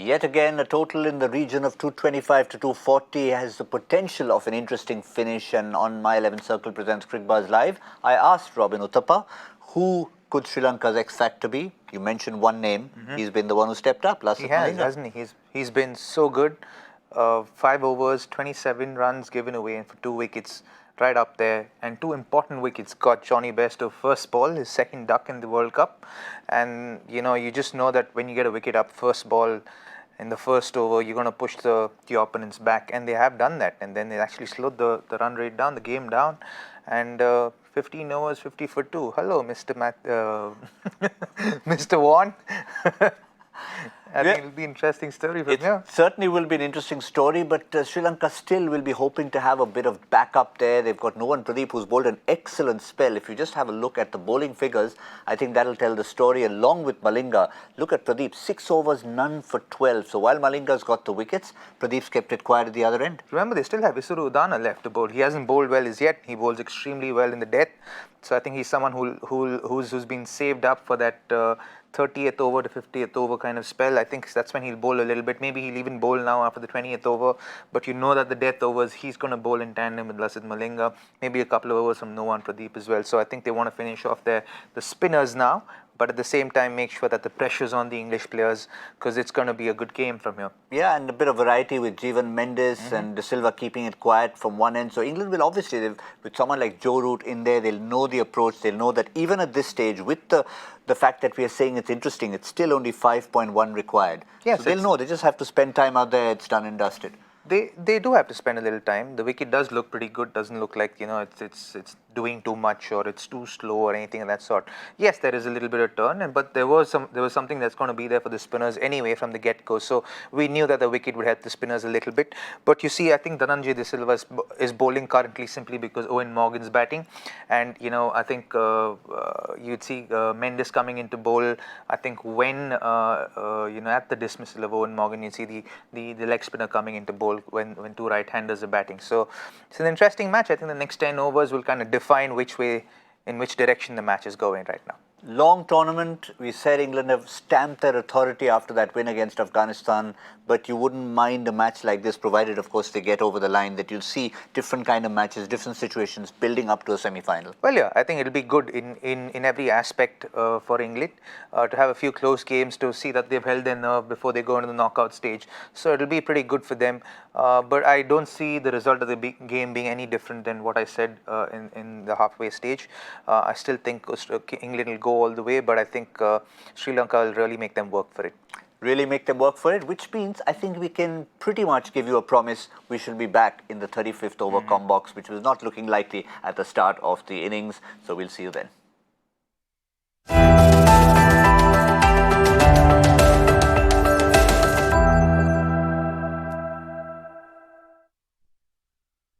Yet again, a total in the region of 225 to 240 has the potential of an interesting finish. And on My 11 Circle presents Cricbuzz Live, I asked Robin Uthappa, who could Sri Lanka's X factor be? You mentioned one name. He's been the one who stepped up. He has, hasn't he? He's been so good. 5 overs, 27 runs given away, and for 2 wickets, right up there. And 2 important wickets got Johnny Bairstow first ball, his second duck in the World Cup. And you just know that when you get a wicket up first ball in the first over, you're going to push the opponents back, and they have done that. And then they actually slowed the run rate down, the game down. And 15 overs, 50 for 2. Hello, Mr. Mr. Vaughan. I think it'll be an interesting story from here. It certainly will be an interesting story, but Sri Lanka still will be hoping to have a bit of backup there. They've got No.1 Pradeep, who's bowled an excellent spell. If you just have a look at the bowling figures, I think that'll tell the story along with Malinga. Look at Pradeep, 6 overs, none for 12. So while Malinga's got the wickets, Pradeep's kept it quiet at the other end. Remember, they still have Isuru Udana left to bowl. He hasn't bowled well as yet. He bowls extremely well in the death. So I think he's someone who's been saved up for that 30th over to 50th over kind of spell. I think that's when he'll bowl a little bit. Maybe he'll even bowl now after the 20th over. But you know that the death overs, he's going to bowl in tandem with Lasith Malinga. Maybe a couple of overs from No.1 Pradeep as well. So I think they want to finish off the spinners now. But at the same time, make sure that the pressure's on the English players, because it's going to be a good game from here. Yeah, and a bit of variety with Jeevan Mendes and De Silva keeping it quiet from one end. So England will obviously, with someone like Joe Root in there, they'll know the approach. They'll know that even at this stage, with the fact that we are saying it's interesting, it's still only 5.1 required. Yes, so they'll know. They just have to spend time out there. It's done and dusted. They do have to spend a little time. The wicket does look pretty good. Doesn't look like it's doing too much or it's too slow or anything of that sort. Yes, there is a little bit of turn, but there was something that's going to be there for the spinners anyway from the get-go. So we knew that the wicket would help the spinners a little bit. But you see, I think Dhananjay De Silva is bowling currently simply because Owen Morgan's batting, and I think you'd see Mendes coming into bowl. I think when at the dismissal of Owen Morgan, you see the leg spinner coming into bowl when 2 right-handers are batting. So it's an interesting match. I think the next 10 overs will kind of define in which direction the match is going right now. Long tournament. We said England have stamped their authority after that win against Afghanistan, but you wouldn't mind a match like this, provided, of course, they get over the line, that you'll see different kind of matches, different situations building up to a semi-final. Well, yeah, I think it'll be good in every aspect for England to have a few close games, to see that they've held their nerve before they go into the knockout stage. So it'll be pretty good for them. But I don't see the result of the game being any different than what I said in the halfway stage. I still think England will go all the way, but I think Sri Lanka will really make them work for it. Really make them work for it, which means I think we can pretty much give you a promise we should be back in the 35th over comm box, which was not looking likely at the start of the innings. So we'll see you then.